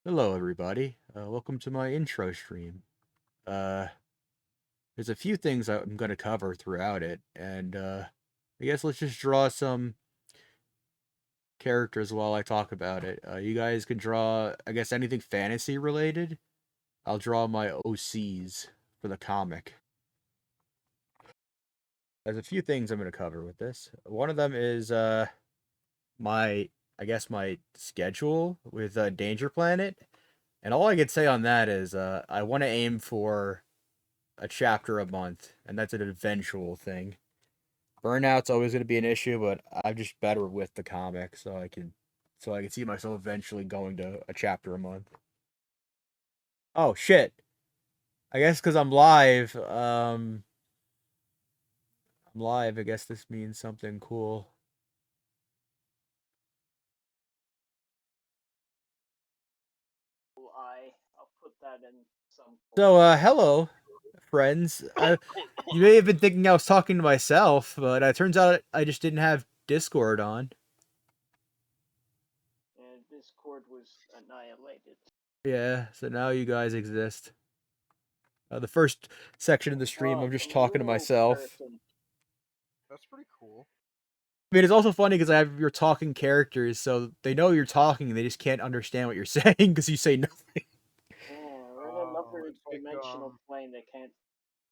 Hello, everybody. Welcome to my intro stream. Uh, there's a few things I'm going to cover throughout it, and I guess let's just draw some characters while I talk about it. You guys can draw, I guess, anything fantasy related. I'll draw my OCs for the comic. There's a few things I'm going to cover with this. One of them is my, I guess, my schedule with Danger Planet, and all I could say on that is I want to aim for a chapter a month, and that's an eventual thing. Burnout's always going to be an issue, but I'm just better with the comic, so I can see myself eventually going to a chapter a month. Oh shit! I guess because I'm live. I guess this means something cool. I'll put that in some. So, hello, friends. You may have been thinking I was talking to myself, but it turns out I just didn't have Discord on. And Discord was annihilated. Yeah, so now you guys exist. The first section of the stream, I'm just talking to myself. That's pretty cool. I mean, it's also funny because I have your talking characters, so they know you're talking, they just can't understand what you're saying because you say nothing. Yeah, we're in another It's like, dimensional plane they can't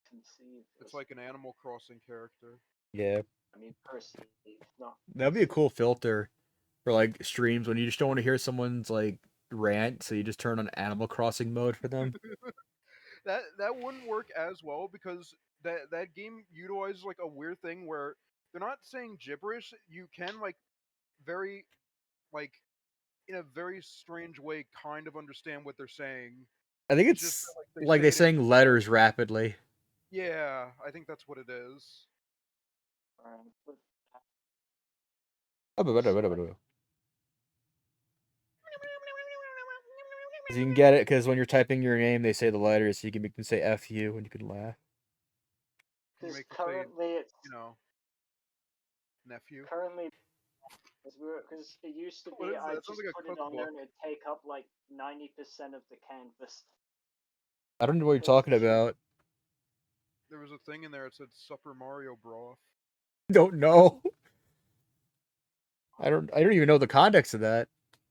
conceive. It's like an Animal Crossing character. Yeah, I mean, perceive, not. that'd be a cool filter for like streams when you just don't want to hear someone's like rant, so you just turn on Animal Crossing mode for them. That wouldn't work as well because that game utilizes like a weird thing where they're not saying gibberish. You can very like in a very strange way kind of understand what they're saying. I think It's just it's that, like say they it in saying letters rapidly. yeah, I think that's what it is. You can get it because when you're typing your name, they say the letters, so you can make them say "f you" and you can laugh. Because Make it say, currently it's nephew. currently because it used to What be is I that? It sounds just like a put it on there cookbook. and it'd take up like 90% of the canvas. I don't know what you're talking about. There was a thing in there that said Super Mario broth. Don't know. I don't even know the context of that.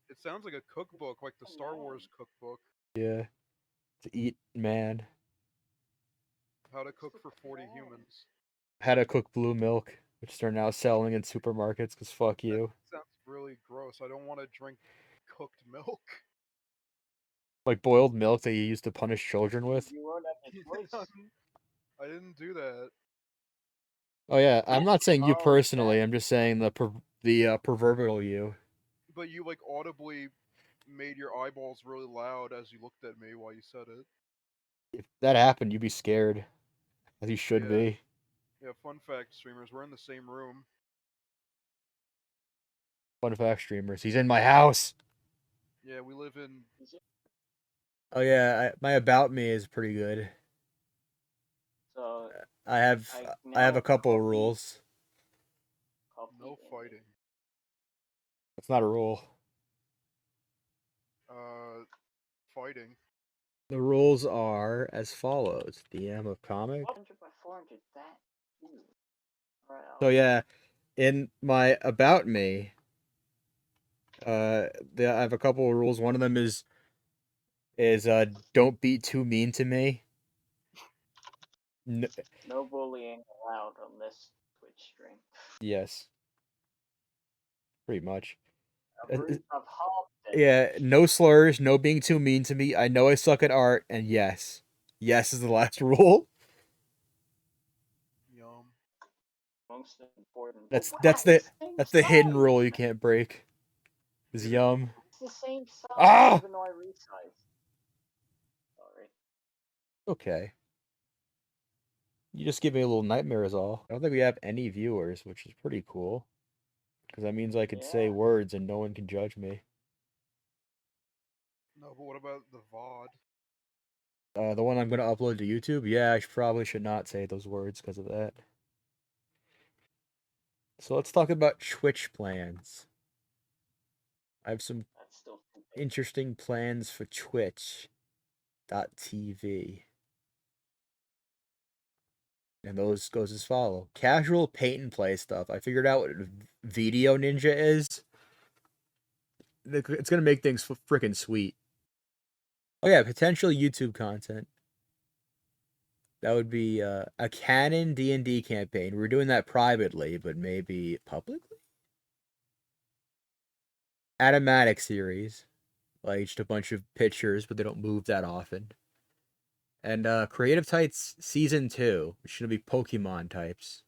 It sounds like a cookbook, like the Star Wars cookbook. Yeah. To eat man. How to cook for 40 humans. How to cook blue milk, which they're now selling in supermarkets because fuck you. That sounds really gross. I don't want to drink cooked milk. Like boiled milk that you used to punish children with. You won't have a choice. I didn't do that. Oh yeah, I'm not saying you Oh, personally. I'm just saying the proverbial you. But you like audibly made your eyeballs really loud as you looked at me while you said it. If that happened, you'd be scared, as you should Yeah. be. Yeah, fun fact, streamers, we're in the same room. Fun fact, streamers. He's in my house. Yeah, we live in. Oh yeah, my about me is pretty good. So I have I have a couple of rules. No fighting. That's not a rule. Fighting. The rules are as follows: DM of comic. 100 by 400, that. Right, So yeah, in my about me, I have a couple of rules. One of them is don't be too mean to me. No bullying allowed on this Twitch stream. Yes, pretty much. I've hopped it. Yeah, no slurs, no being too mean to me. I know I suck at art, and yes, yes is the last rule. Yum. Most important. That's Oh, that's wow, the hidden rule you can't break. Is yum. It's the same size, Ah! even though I resized. Sorry. Okay. You just give me a little nightmare is all. I don't think we have any viewers, which is pretty cool. Because that means I can say words and no one can judge me. No, but what about the VOD? The one I'm going to upload to YouTube? Yeah, I probably should not say those words because of that. So let's talk about Twitch plans. I have some... That's still too Interesting plans for Twitch.tv. And those goes as follow. Casual paint and play stuff. I figured out what Video Ninja is. It's gonna make things freaking sweet. Oh yeah, potential YouTube content. That would be a canon D&D campaign. We're doing that privately, but maybe publicly? Automatic series. Like just a bunch of pictures, but they don't move that often. And Creative Types Season 2, which is going to be Pokemon types.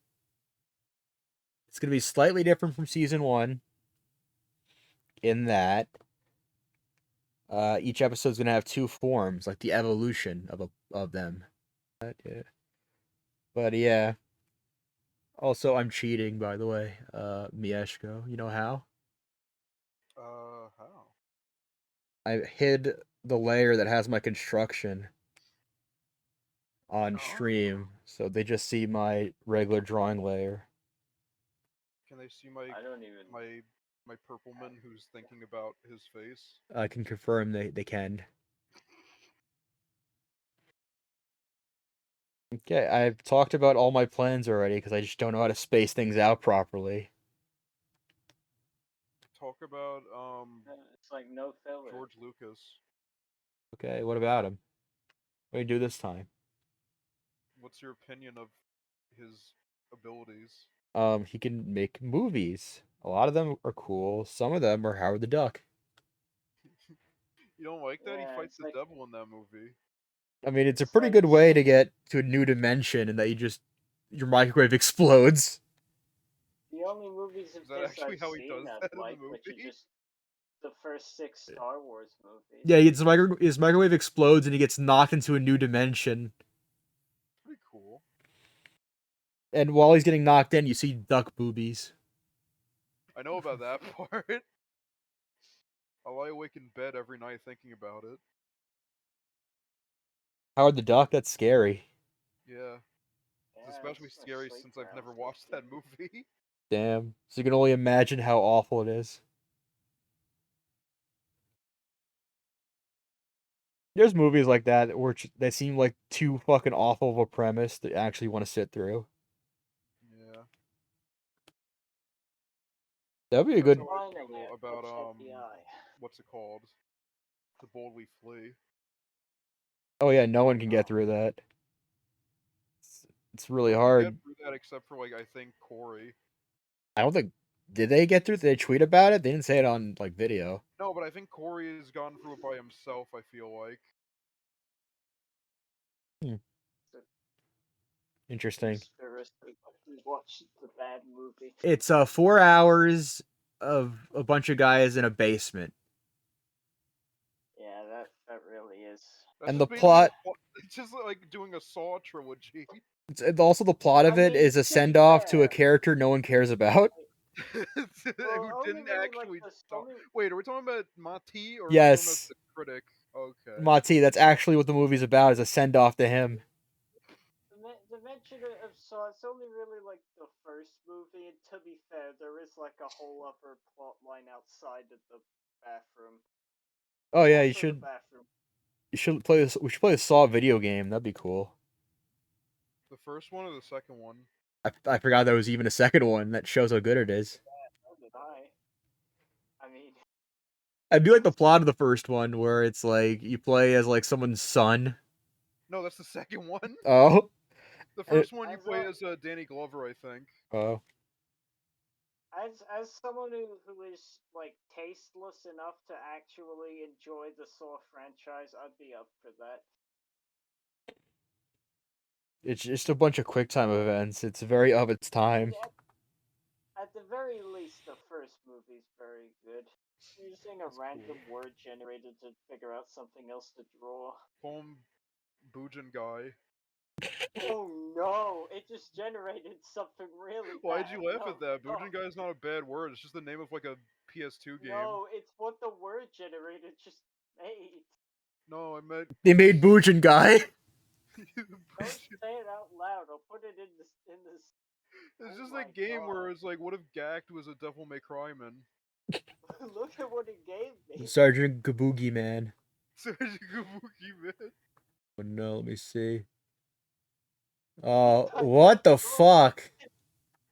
It's going to be slightly different from Season 1 in that each episode is going to have 2 forms, like the evolution of them. But yeah. Also, I'm cheating, by the way. Mieshko, you know how? How? I hid the layer that has my construction on Oh. stream, so they just see my regular drawing layer. Can they see my I don't even. my purple man who's thinking about his face? I can confirm they can. Okay, I've talked about all my plans already because I just don't know how to space things out properly. Talk about It's like no filler. George Lucas. Okay, what about him? What do you do this time? What's your opinion of his abilities? He can make movies. A lot of them are cool. Some of them are Howard the Duck. You don't like that? Yeah, He fights it's the like- devil in that movie. I mean, it's a It's pretty like good way to saying- get to a new dimension and that your microwave explodes. The only movies of Is that his actually I've how he seen does I've that in the liked, which are movie? just the first 6 Star Wars movies. Yeah, his microwave explodes and he gets knocked into a new dimension. Pretty cool. And while he's getting knocked in, you see duck boobies. I know about that part. I lie awake in bed every night thinking about it. Howard the Duck, that's scary. Yeah. It's Yeah, especially it's my scary sleep since I've never paralysis, watched that dude. movie. Damn. So you can only imagine how awful it is. There's movies like that where they seem like too fucking awful of a premise to actually want to sit through. Yeah. That'd be a That's good. how I Finally, feel I about touched FBI. what's it called? To Boldly Flee. Oh yeah, no one can get through that. It's really No one can hard. get through that except for I think Corey. I don't think. Did they get through? Did they tweet about it? They didn't say it on video. No, but I think Corey has gone through it by himself, I feel like. Interesting. Conspiracy. We watched the bad movie. It's 4 hours of a bunch of guys in a basement. Yeah, that really is. That's And just the basically plot- It's just like doing a Saw trilogy. It's also the plot of I it mean, is a to be send off to a fair- character no one cares about. Who only didn't really, actually like, talk. only- Wait, are we talking about Mati or Yes. are we talking about the critic? Okay. Mati, that's actually what the movie's about, is a send off to him. The mention of Saw, it's only really like the first movie, and to be fair, there is like a whole other plot line outside of the bathroom. Oh yeah, Also you the should bathroom. play this. We should play a Saw video game. That'd be cool. The first one or the second one? I forgot there was even a second one. That shows how good it is. So did I. I mean, I do like the plot of the first one where it's like you play as like someone's son. No, that's the second one. Oh. The first one you As play a- as Danny Glover, I think. Oh. as someone who is like tasteless enough to actually enjoy the Saw franchise, I'd be up for that. It's just a bunch of QuickTime events. It's very of its time. At the very least, the first movie's very good. Using a That's random word generated to figure out something else to draw. Call him Boojin Guy. Oh no! It just generated something really Why'd bad. you laugh No, at that? no. Boojin Guy is not a bad word. It's just the name of like a PS2 game. No, it's what the word generated just made. No, I meant. They made Boojin Guy. Don't say it out loud. I'll put it in this. It's Oh just my a game God. where it's like, what if Gact was a Devil May Cry man? Look at what he gave me. Sergeant Kaboogie Man. Sergeant Kabuki, man. Oh no, let me see. What the fuck?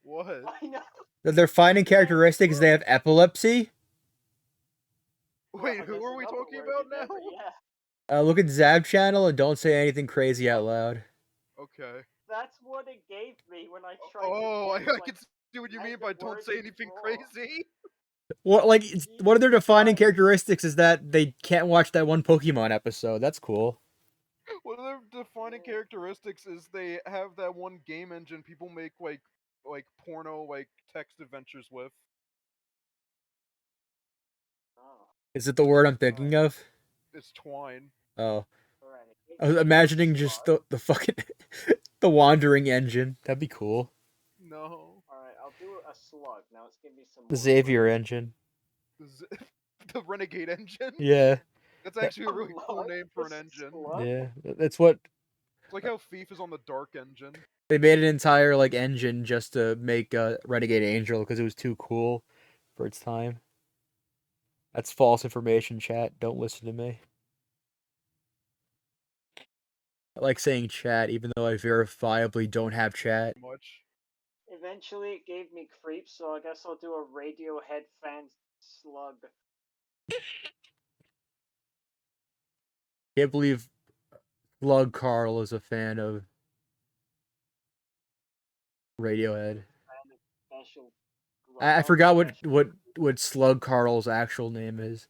What? I know. They're finding characteristics. They have epilepsy. Wait, Well, who there's are we another talking word about in there, now? but yeah, Look at Zab channel and don't say anything crazy out loud. Okay. that's what it gave me when I tried Oh, to I get, can like, see what you mean random by don't words say to anything draw. crazy. What like one of their defining Right. characteristics is that they can't watch that one Pokemon episode. That's cool. One of their defining Yeah. characteristics is they have that one game engine people make like porno like text adventures with. Oh, Is it the word I'm thinking of? It's Twine. Oh, alright. It I was gave me imagining a just slug. the fucking the wandering engine. That'd be cool. No. Alright, I'll do a slug. Now let's give me some The more Xavier words. engine. The, Z- the Renegade engine. Yeah, That's actually a really cool What? name for an This engine. slug? yeah. That's what It's like how Thief is on the Dark engine. they made an entire like engine just to make Renegade Angel because it was too cool for its time. That's false information, chat. Don't listen to me. I like saying chat even though I verifiably don't have chat. Much. Eventually it gave me creep, so I guess I'll do a Radiohead fan slug. Can't believe Slug Carl is a fan of Radiohead. And a special. I Love forgot special. what Slug Carl's actual name is.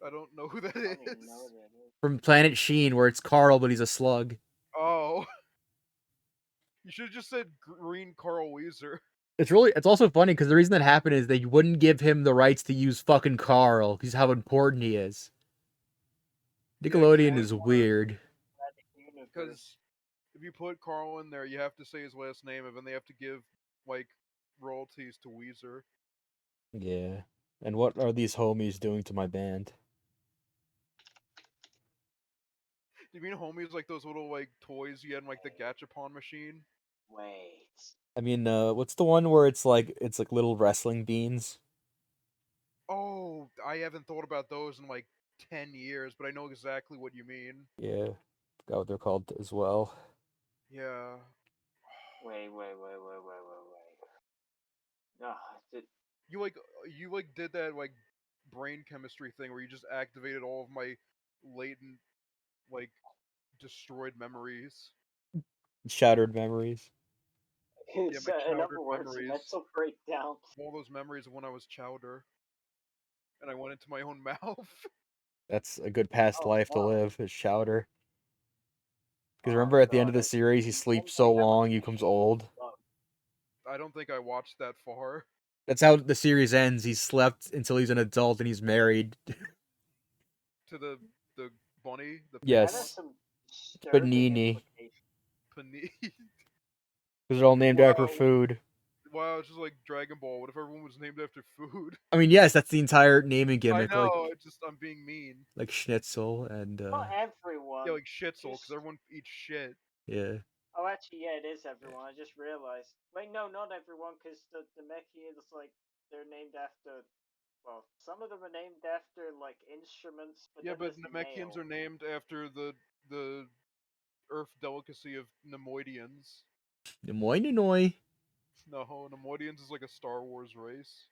I don't know who that I don't even is. know what it is. From Planet Sheen, where it's Carl, but he's a slug. Oh. You should have just said Green Carl Weezer. It's also funny because the reason that happened is they wouldn't give him the rights to use fucking Carl because how important he is. Nickelodeon Yeah, is weird. because if you put Carl in there, you have to say his last name, and then they have to give like royalties to Weezer. Yeah. And what are these homies doing to my band? Do you mean homies like those little like toys you had in like the Gachapon machine? Wait. I mean, what's the one where it's like little wrestling beans? Oh, I haven't thought about those in like 10 years, but I know exactly what you mean. Yeah, forgot what they're called as well. Yeah. Wait. No, You like did that like brain chemistry thing where you just activated all of my latent like destroyed memories. Shattered memories. Yeah, it's my in chowder other words, memories. mental breakdown. All those memories of when I was chowder and I went into my own mouth. That's a good past Oh life to god. live. Is Chowder. Because Oh remember at the end of god. the series, he sleeps so long he becomes old. I don't think I watched that far. That's how the series ends. He slept until he's an adult and he's married. To the bunny, the That has Yes. some disturbing Panini. implications. Panini. Because they're all named after Wow. food. Wow, it's just like Dragon Ball. What if everyone was named after food? I mean, yes, that's the entire naming I gimmick. know. It's just I'm being mean. Like Schnitzel and Not everyone. Yeah, like Shitzel, because just- everyone eats shit. yeah. Oh, actually, yeah, it is everyone. I just realized. Wait, no, not everyone, because the Namekians, like, they're named after. Well, some of them are named after like instruments, but Yeah, then but there's Namekians mail. are named after the earth delicacy of Nemoidians. Nemoinenoi. No, Nemoidians is like a Star Wars race.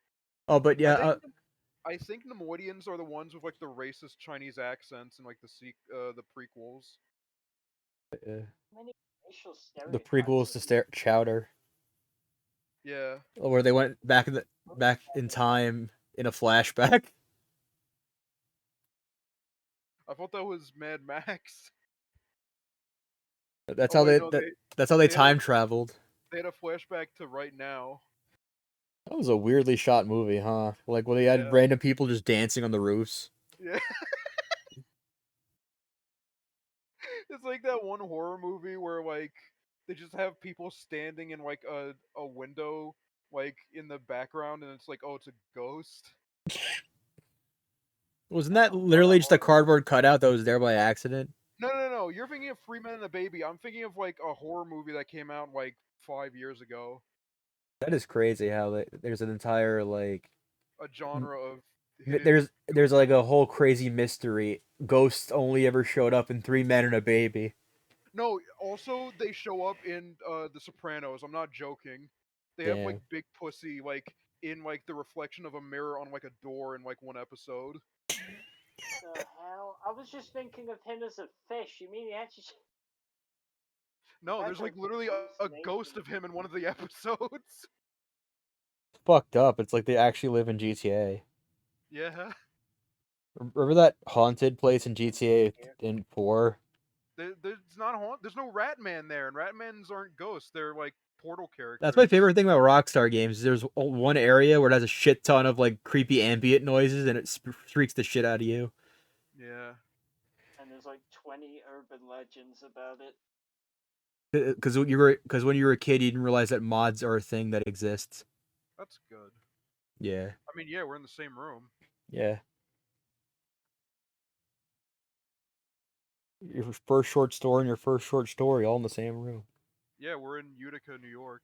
Oh, but yeah. I think Nemoidians are the ones with like the racist Chinese accents and like the prequels. Many racial The stereotypes. prequels to Chowder, Yeah. where they went back in time in a flashback. I thought that was Mad Max. That's Oh, how wait, they no, that's how they they had a- time traveled. They had a flashback to right now. That was a weirdly shot movie, huh? Like when they had Yeah. random people just dancing on the roofs. Yeah. It's like that one horror movie where like they just have people standing in like a window like in the background and it's like, oh, it's a ghost. Wasn't that literally just a cardboard cutout that was there by accident? No. You're thinking of Free Men and a Baby. I'm thinking of like a horror movie that came out like 5 years ago. That is crazy how there's an entire like A genre of There's like a whole crazy mystery. Ghosts only ever showed up in Three Men and a Baby. No, also they show up in The Sopranos. I'm not joking. They have like Damn. big pussy like in like the reflection of a mirror on like a door in like one episode. The hell? I was just thinking of him as a fish. You mean he actually? No, That's there's a like literally a ghost hallucination. of him in one of the episodes. Fucked up. It's like they actually live in GTA. Yeah. Remember that haunted place in GTA in 4? There's not there's no Ratman there, and Ratmans aren't ghosts. They're like portal That's my characters. favorite thing about Rockstar games. There's one area where it has a shit ton of like creepy ambient noises and it freaks the shit out of you. Yeah. And there's like 20 urban legends about it. Because when you were a kid, you didn't realize that mods are a thing that exists. That's good. Yeah, I mean, yeah, we're in the same room. yeah. Your first short story and your first short story all in the same room. Yeah, we're in Utica, New York.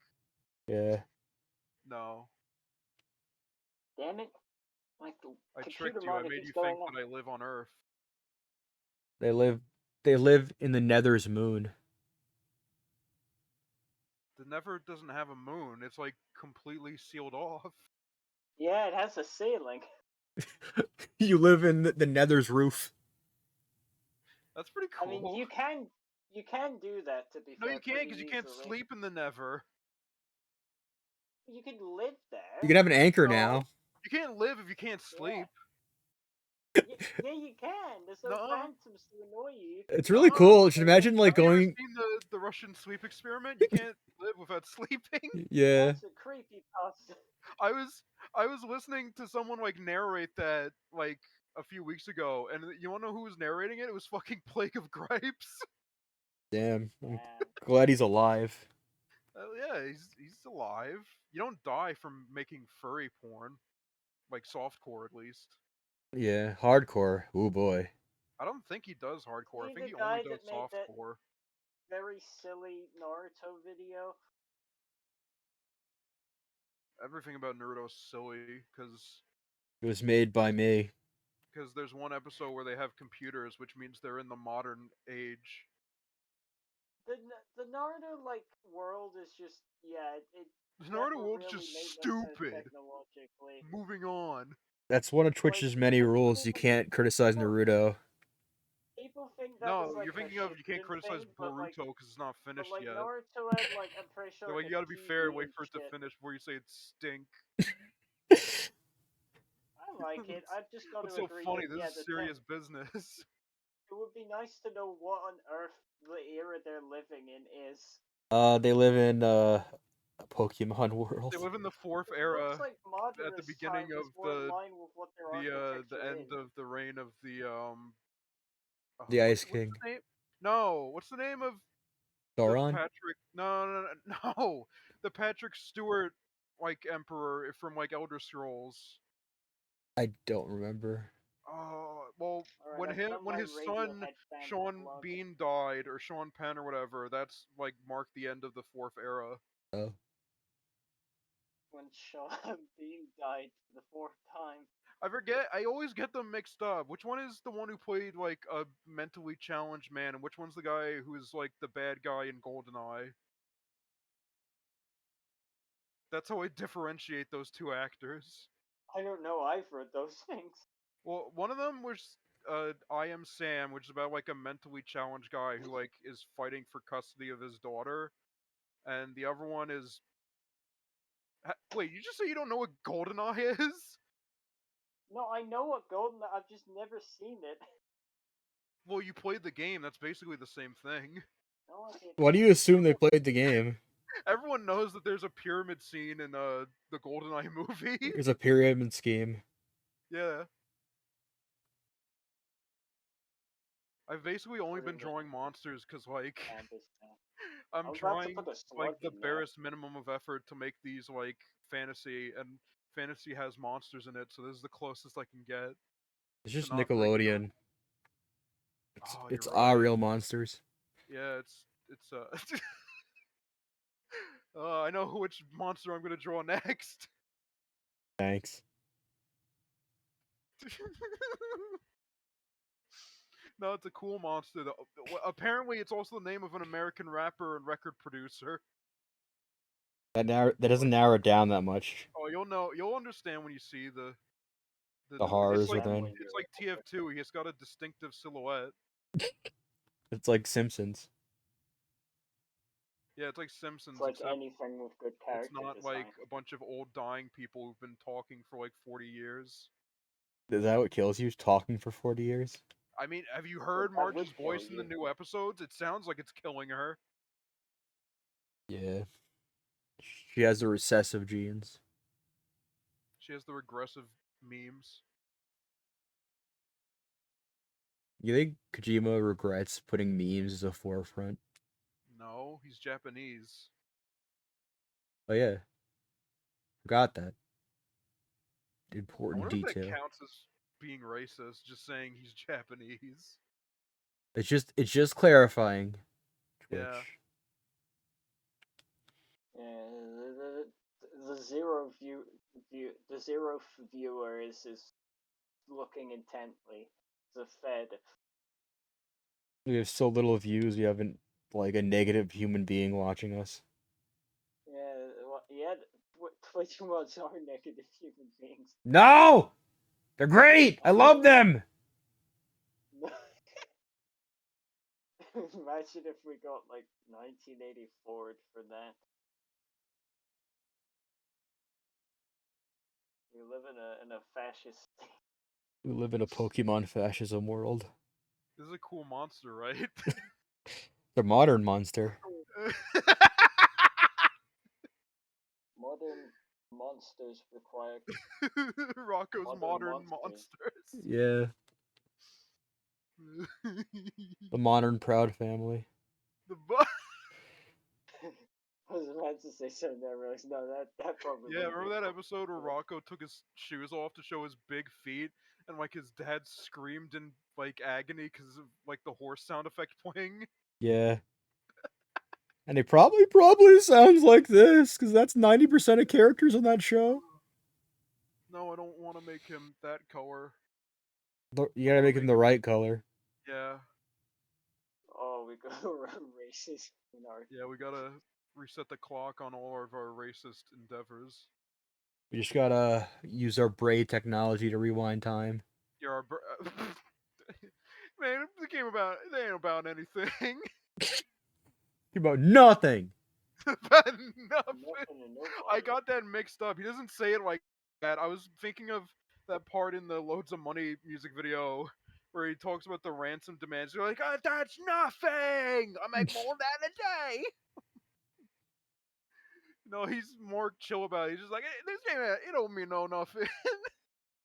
Yeah. No. Damn it! Like the I computer tricked you. I monitor made keeps you going think off. that I live on Earth. They live in the Nether's moon. The Never doesn't have a moon. It's like completely sealed off. Yeah, it has a ceiling. You live in the Nether's roof. That's pretty I cool. mean, you can do that, to be No, fair, you can't pretty because you can't easily. sleep in the Never. You can live there. You can have an anchor No. now. You can't live if you can't sleep. Yeah, you can. There's no No. phantoms to annoy you. It's really cool. Just imagine like Have you ever going. seen the Russian sleep experiment? You can't live without sleeping. Yeah. That's a creepy pasta. I was listening to someone like narrate that like a few weeks ago, and you wanna know who was narrating it? It was fucking Plague of Gripes. Damn. I'm Damn. glad he's alive. Yeah, he's alive. You don't die from making furry porn, like softcore at least. Yeah. Hardcore. Oh boy. I don't think he does hardcore. I He think the he only guy does that made that softcore. very silly Naruto video. Everything about Naruto's silly because It was made by me. there's one episode where they have computers, which means they're in the modern age. The Naruto like world is just it The never Naruto world's really just made no sense stupid. technologically. Moving on. That's one of Twitch's many rules. You can't criticize Naruto. People think that was No, like you're a thinking of you can't Shippuden criticize thing, but Boruto because it's not but finished like yet. Naruto had like I'm pretty sure So like, like you gotta a be fair and TV wait and for it to shit. finish before you say it stink. I like it. I've just got What's to so agree funny? that This is serious business. it would be nice to know what on earth the era they're living in is. They live in a Pokemon They world. live in the fourth It looks era like at the Madara's beginning time of is more in line with what their the architecture end is. of the reign of the The Ice what's King. the name? No, what's the name of the Sauron? Patrick? No, the Patrick Stewart like emperor from like Elder Scrolls. I don't remember. Oh well, Alright, I've done when my his son Radiohead fan Sean plug. Bean died, or Sean Penn or whatever, that's like marked the end of the fourth era. Oh. When Sean Bean died for the fourth time. I forget. I always get them mixed up. Which one is the one who played like a mentally challenged man, and which one's the guy who's like the bad guy in GoldenEye? That's how I differentiate those two actors. I don't know either of those things. Well, one of them was I Am Sam, which is about like a mentally challenged guy who like is fighting for custody of his daughter, and the other one is. Wait, you just say you don't know what GoldenEye is? No, I know what Golden. I've just never seen it. Well, you played the game. That's basically the same thing. No, I didn't. Why do you assume they played the game? Everyone knows that there's a pyramid scene in the GoldenEye movie. There's a pyramid scheme. Yeah. I've basically only been drawing monsters because, like, I'm was about to trying, put a like, slug the in there. barest minimum of effort to make these, like, fantasy, and fantasy has monsters in it, so this is the closest I can get. It's just not breaking Nickelodeon. Oh, It's you're our right. real monsters. Yeah, it's I know which monster I'm gonna draw next. Thanks. No, it's a cool monster. Though. Apparently, it's also the name of an American rapper and record producer. That doesn't narrow it down that much. Oh, you'll know. You'll understand when you see the. The horrors it's like within. it's like TF2. He's got a distinctive silhouette. It's like Simpsons. Yeah, it's like Simpsons. It's like except anything with good character it's not design. like a bunch of old dying people who've been talking for like 40 years. Is that what kills you? Talking for 40 years? I mean, have you heard that would Marge's kill voice in the you. new episodes? It sounds like it's killing her. Yeah. She has the recessive genes. She has the regressive memes. You think Kojima regrets putting memes as a forefront? No, he's Japanese. Oh yeah. Forgot that. I Important wonder if that detail. counts as being racist, just saying he's Japanese. It's just clarifying. Twitch. Yeah. Yeah, the zero viewer is looking intently. The Fed. We have so little views, we haven't like a negative human being watching us. Yeah, well, yeah. Twitch mods are negative human beings. No! They're great! I love them! Imagine if we got like 1984 for that. We live in a fascist state. We live in a Pokemon fascism world. This is a cool monster, right? They're modern monster. Modern monsters require Rocco's modern monsters. monsters. Yeah. The modern Proud Family. The I was about to say something that I realized no, that probably. Yeah, wouldn't remember be that episode where appropriate. Rocco took his shoes off to show his big feet, and like his dad screamed in like agony because of like the horse sound effect playing? Yeah. And it probably sounds like this, because that's 90% of characters on that show. No, I don't want to make him that color. You gotta make him the right color. Yeah, Oh, we go around races in our. yeah, we gotta reset the clock on all of our racist endeavors. We just gotta use our braid technology to rewind time. Yeah, our man, the game it ain't about anything. About nothing! About nothing. Nothing and nobody. I got that mixed up. He doesn't say it like that. I was thinking of that part in the Loads of Money music video where he talks about the ransom demands. You're like, oh, that's nothing. I make more than a day. No, he's more chill about it. He's just like, this game, it don't mean no nothing.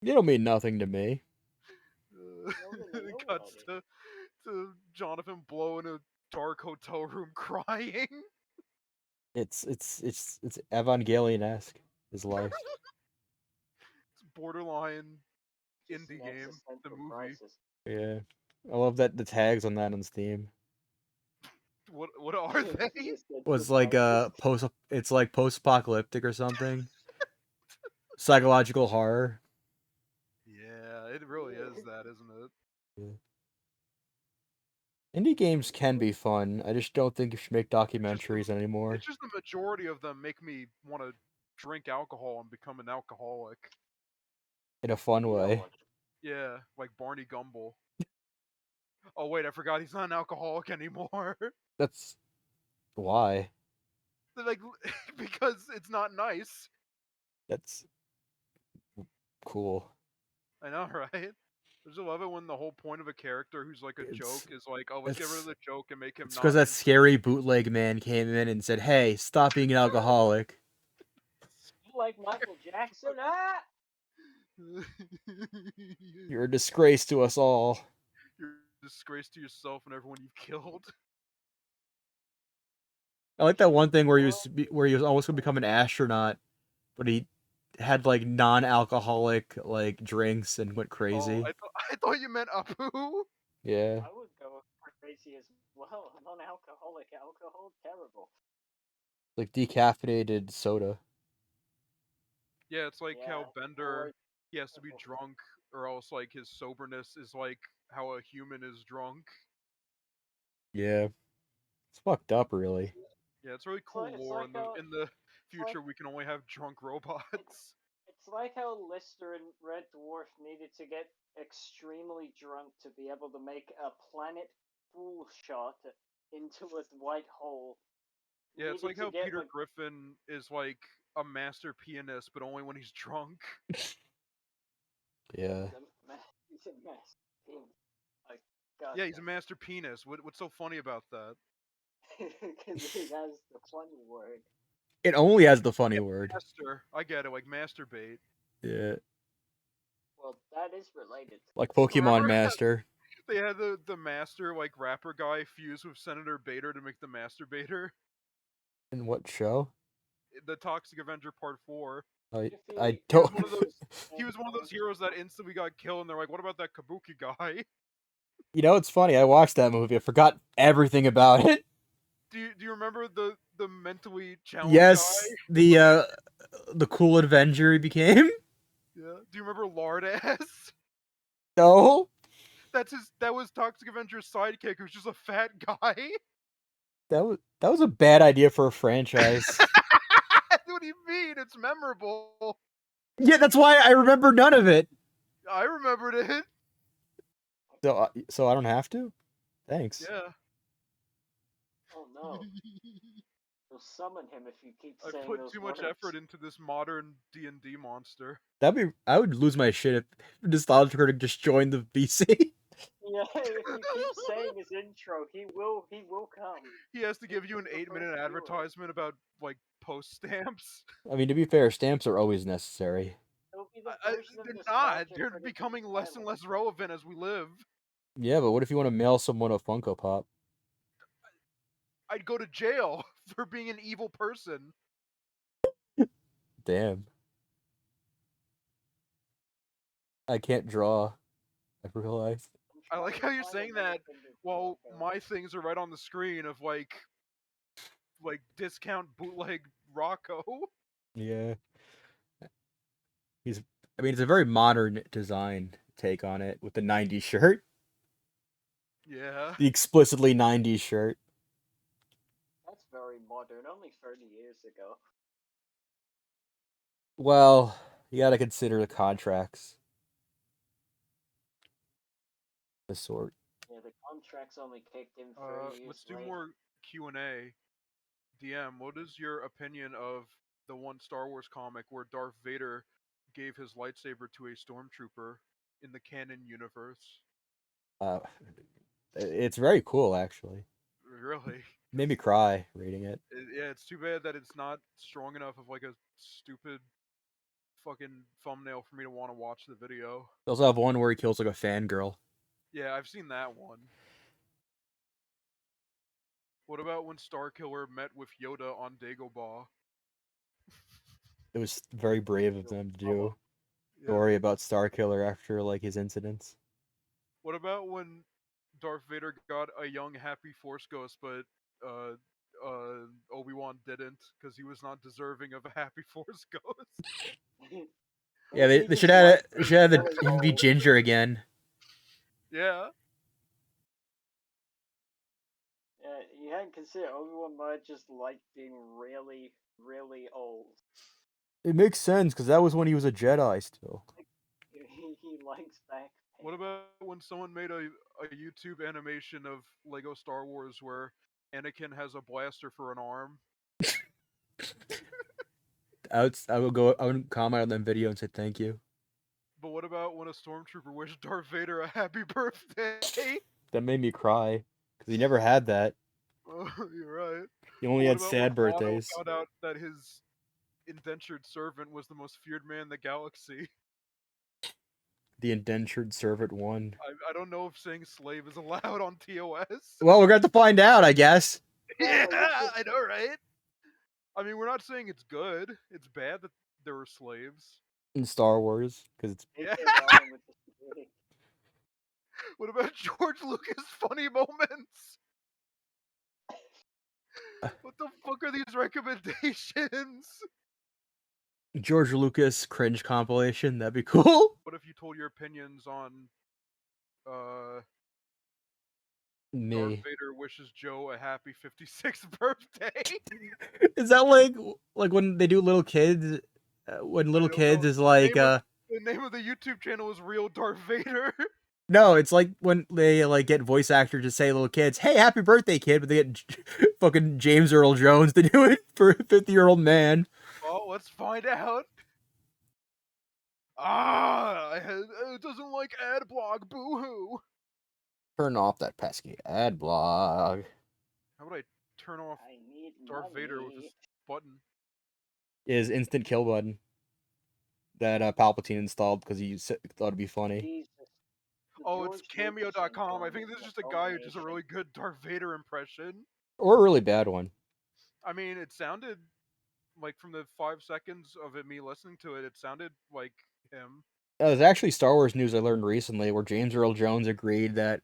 You don't mean nothing to me. It cuts to Jonathan Blow in a dark hotel room crying. It's Evangelion-esque, his life. It's borderline Just indie an game, the existential movie. crisis. Yeah. I love that the tags on that on Steam. What are they? Was like it's like post-apocalyptic or something. Psychological horror. Yeah, it really is that, isn't it? Indie games can be fun. I just don't think you should make documentaries anymore. It's just the majority of them make me want to drink alcohol and become an alcoholic. In a fun way. Yeah, like Barney Gumble. Oh wait, I forgot he's not an alcoholic anymore. That's why. Like because it's not nice. That's cool. I know, right? I just love it when the whole point of a character who's like a joke is like, oh, let's get rid of the joke and make him. It's because that scary bootleg man came in and said, "Hey, stop being an alcoholic." Like Michael Jackson, ah! You're a disgrace to us all. You're a disgrace to yourself and everyone you've killed. I like that one thing where he was almost gonna become an astronaut, but he had like non-alcoholic like drinks and went crazy. Oh, I thought you meant Apu. Yeah. I would go crazy as well. Non-alcoholic alcohol, terrible. Like decaffeinated soda. Yeah, it's like how Yeah, Bender or- he has to be drunk or else like his soberness is like how a human is drunk. Yeah. It's fucked up, really. Yeah, it's really It's cool like, it's lore. like how In the future, like- we can only have drunk robots. it's like how Lister and Red Dwarf needed to get extremely drunk to be able to make a planet full shot into a white hole. Yeah, it's Needed like how to get Peter like Griffin is like a master pianist, but only when he's drunk. Yeah. he's a mess. Like God, Yeah, he's a master penis. What's so funny about that? because he has the funny word. It only has the funny word. Master, I get it, like masturbate. Yeah. Well, that is related. Like Pokemon Remember? Master. They had the master like rapper guy fuse with Senator Bader to make the masturbator. In what show? The Toxic Avenger Part 4. I He don't. one of those- He was one of those heroes that instantly got killed, and they're like, "What about that Kabuki guy?" You know, it's funny. I watched that movie. I forgot everything about it. Do you remember the mentally challenged Yes, guy? the cool Avenger he became. Yeah. Do you remember Lard Ass? No, That was Toxic Avenger's sidekick, who's just a fat guy. that was a bad idea for a franchise. What do you mean? It's memorable. Yeah, that's why I remember none of it. I remembered it. So I don't have to. Thanks. Yeah. Oh no, you'll summon him if you keep I saying put those too much words. effort into this modern D&D monster. I would lose my shit if Nostalgia Critic just joined the VC. Yeah, if you keep saying his intro, he will come. He has to give you an He's the 8-minute first viewer. advertisement about like post stamps. I mean, to be fair, stamps are always necessary. It'll be the I- version of they're not. Nostalgia They're Critic becoming in less and Thailand. less relevant as we live. Yeah, but what if you want to mail someone a Funko Pop? I'd go to jail for being an evil person. Damn. I can't draw. I realized. I like how you're Find saying another that thing to while talk about. my things are right on the screen of like discount bootleg Rocco. Yeah. I mean, it's a very modern design take on it with the 90s shirt. Yeah. The explicitly 90s shirt. That's very modern. Only 30 years ago. Well, you gotta consider the contracts. The sort. Yeah, the contracts only kicked in 30 years Let's do later. more Q&A. DM, what is your opinion of the one Star Wars comic where Darth Vader gave his lightsaber to a stormtrooper in the canon universe? It's very cool, actually. Really? Made me cry reading it. Yeah, it's too bad that it's not strong enough of like a stupid fucking thumbnail for me to want to watch the video. They also have one where he kills like a fangirl. Yeah, I've seen that one. What about when Starkiller met with Yoda on Dagobah? It was very brave of them to do. Yeah. Story about Starkiller after like his incidents. What about when Darth Vader got a young happy Force ghost, but Obi-Wan didn't because he was not deserving of a happy Force ghost? Yeah, He they just should have liked had being really him be old. Ginger again. Yeah. Yeah, you hadn't considered Obi-Wan might just like being really, really old. It makes sense because that was when he was a Jedi still. He likes back pain. What about when someone made a YouTube animation of Lego Star Wars where Anakin has a blaster for an arm? I would comment on that video and say thank you. But what about when a stormtrooper wished Darth Vader a happy birthday? That made me cry because he never had that. Oh, you're right. He only What had about sad when Watto birthdays. found out that his indentured servant was the most feared man in the galaxy? The indentured servant won. I don't know if saying slave is allowed on TOS. Well, we're going to find out, I guess. Yeah, I know, right? I mean, we're not saying it's good. It's bad that there were slaves. In Star Wars, because it's Maybe Yeah. they're wrong with the security. What about George Lucas funny moments? What the fuck are these recommendations? George Lucas cringe compilation. That'd be cool. What if you told your opinions on Darth Me. Vader wishes Joe a happy 56th birthday? Is that like when they do little kids? When little don't know. kids is like The name of the YouTube channel is Real Darth Vader. no, it's like when they like get voice actors to say little kids, "Hey, happy birthday, kid," but they get fucking James Earl Jones to do it for a 50-year-old man. Well, let's find out. Ah, it doesn't like ad block. Boo hoo. Turn off that pesky ad blog. How would I turn off I need Darth Vader with money. this button? Is instant kill button that Palpatine installed because he thought it'd be funny. Jesus. The Oh, it's George Lucas Cameo.com. I income think this is is an just a guy who does a abomination. really good Darth Vader impression. Or a really bad one. I mean, it sounded like from the 5 seconds of me listening to it, it sounded like him. There's actually Star Wars news I learned recently where James Earl Jones agreed that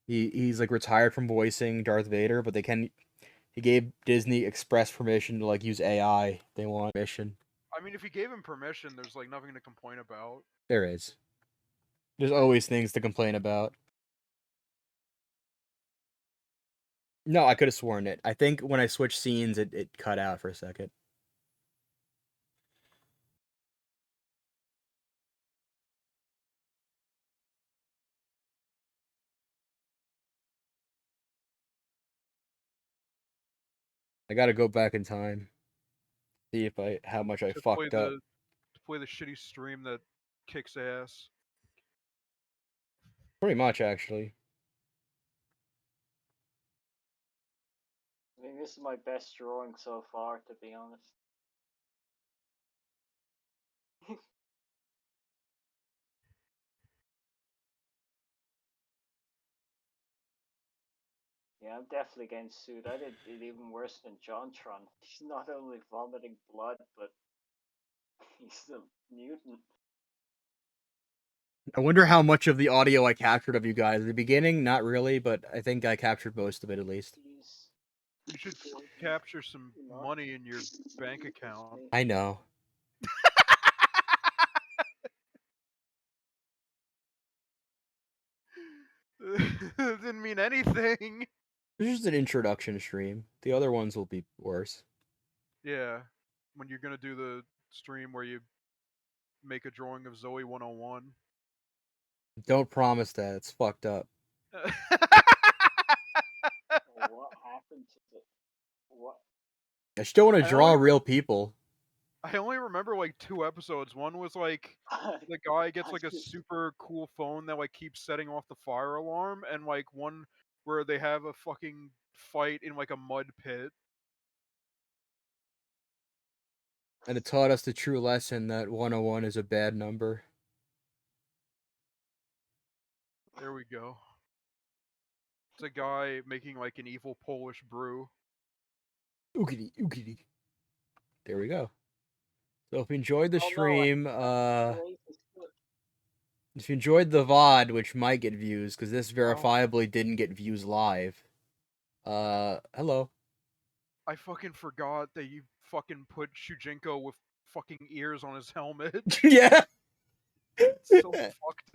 he's like retired from voicing Darth Vader, but he gave Disney express permission to like use AI. They want permission. I mean, if he gave him permission, there's like nothing to complain about. There is. There's always things to complain about. No, I could have sworn it. I think when I switched scenes, it cut out for a second. I gotta go back in time. See if how much I fucked up. To play the shitty stream that kicks ass. Pretty much, actually. I think this is my best drawing so far, to be honest. Yeah, I'm definitely getting sued. I did it even worse than JonTron. He's not only vomiting blood, but he's a mutant. I wonder how much of the audio I captured of you guys. At the beginning, not really, but I think I captured most of it at least. He's You should capture some money in your bank account. I know. Didn't mean anything. This is just an introduction stream. The other ones will be worse. Yeah, when you're gonna do the stream where you make a drawing of Zoe 101. Don't promise that. It's fucked up. what happened to the what? I still want to draw real people. I only remember like 2 episodes. One was like the guy gets like a super cool phone that like keeps setting off the fire alarm, and like one where they have a fucking fight in like a mud pit. And it taught us the true lesson that 101 is a bad number. There we go. It's a guy making like an evil Polish brew. Oogity, oogity. There we go. So if you enjoyed the stream, if you enjoyed the VOD, which might get views, because this verifiably didn't get views live. Hello. I fucking forgot that you fucking put Shujinko with fucking ears on his helmet. Yeah. It's so fucked